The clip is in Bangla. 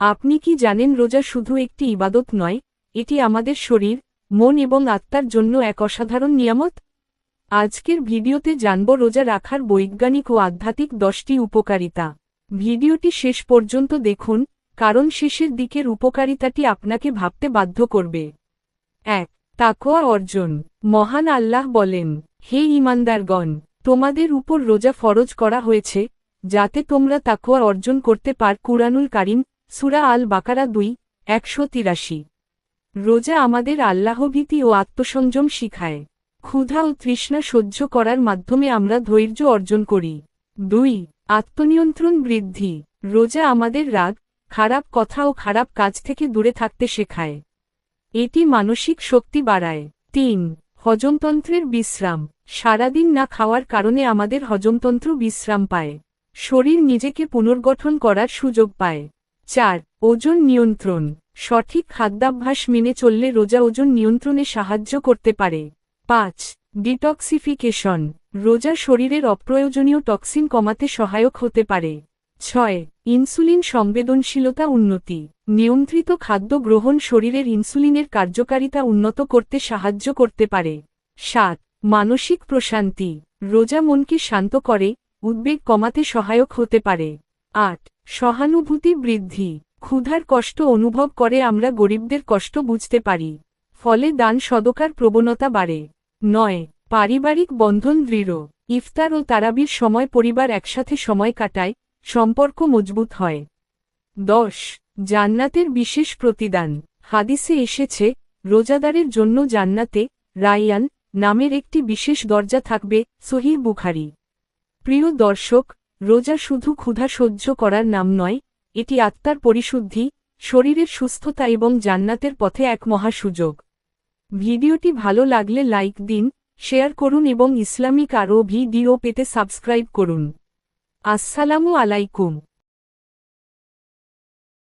আপনি কি জানেন রোজা শুধু একটি ইবাদত নয়, এটি আমাদের শরীর, মন এবং আত্মার জন্য এক অসাধারণ নিয়ামত? আজকের ভিডিওতে জানব রোজা রাখার বৈজ্ঞানিক ও আধ্যাত্মিক 10টি উপকারিতা। ভিডিওটি শেষ পর্যন্ত দেখুন, কারণ শেষের দিকের উপকারিতাটি আপনাকে ভাবতে বাধ্য করবে। 1. তাকওয়া অর্জন। মহান আল্লাহ বলেন, হে ঈমানদারগণ, তোমাদের উপর রোজা ফরজ করা হয়েছে, যাতে তোমরা তাকওয়া অর্জন করতে পার। কুরআনুল কারীম, সূরা আল বাকারা 2:183। রোজা আমাদের আল্লাহভীতি ও আত্মসংযম শিখায়। ক্ষুধা ও তৃষ্ণা সহ্য করার মাধ্যমে আমরা ধৈর্য অর্জন করি। 2. আত্মনিয়ন্ত্রণ বৃদ্ধি। রোজা আমাদের রাগ, খারাপ কথা ও খারাপ কাজ থেকে দূরে থাকতে শেখায়। এটি মানসিক শক্তি বাড়ায়। 3. হজমতন্ত্রের বিশ্রাম। সারাদিন না খাওয়ার কারণে আমাদের হজমতন্ত্র বিশ্রাম পায়। শরীর নিজেকে পুনর্গঠন করার সুযোগ পায়। 4. ওজন নিয়ন্ত্রণ। সঠিক খাদ্যাভ্যাস মেনে চললে রোজা ওজন নিয়ন্ত্রণে সাহায্য করতে পারে। 5. ডিটক্সিফিকেশন। রোজা শরীরের অপ্রয়োজনীয় টক্সিন কমাতে সহায়ক হতে পারে। 6. ইনসুলিন সংবেদনশীলতা উন্নতি। নিয়ন্ত্রিত খাদ্য গ্রহণ শরীরের ইনসুলিনের কার্যকারিতা উন্নত করতে সাহায্য করতে পারে। 7. মানসিক প্রশান্তি। রোজা মনকে শান্ত করে, উদ্বেগ কমাতে সহায়ক হতে পারে। 8. সহানুভূতি বৃদ্ধি। ক্ষুধার কষ্ট অনুভব করে আমরা গরিবদের কষ্ট বুঝতে পারি। ফলে দান সদকার প্রবণতা বাড়ে। 9. পারিবারিক বন্ধন দৃঢ়। ইফতার ও তারাবির সময় পরিবার একসাথে সময় কাটায়, সম্পর্ক মজবুত হয়। 10. জান্নাতের বিশেষ প্রতিদান। হাদিসে এসেছে, রোজাদারের জন্য জান্নাতে রায়্যান নামের একটি বিশেষ দরজা থাকবে। সহিহ বুখারী। প্রিয় দর্শক, রোজা শুধু ক্ষুধা সহ্য করার নাম নয়, এটি আত্মার পরিশুদ্ধি, শরীরের সুস্থতা এবং জান্নাতের পথে এক মহা সুযোগ। ভিডিওটি ভালো লাগলে লাইক দিন, শেয়ার করুন এবং ইসলামিক আরও ভিডিও পেতে সাবস্ক্রাইব করুন। আসসালামু আলাইকুম।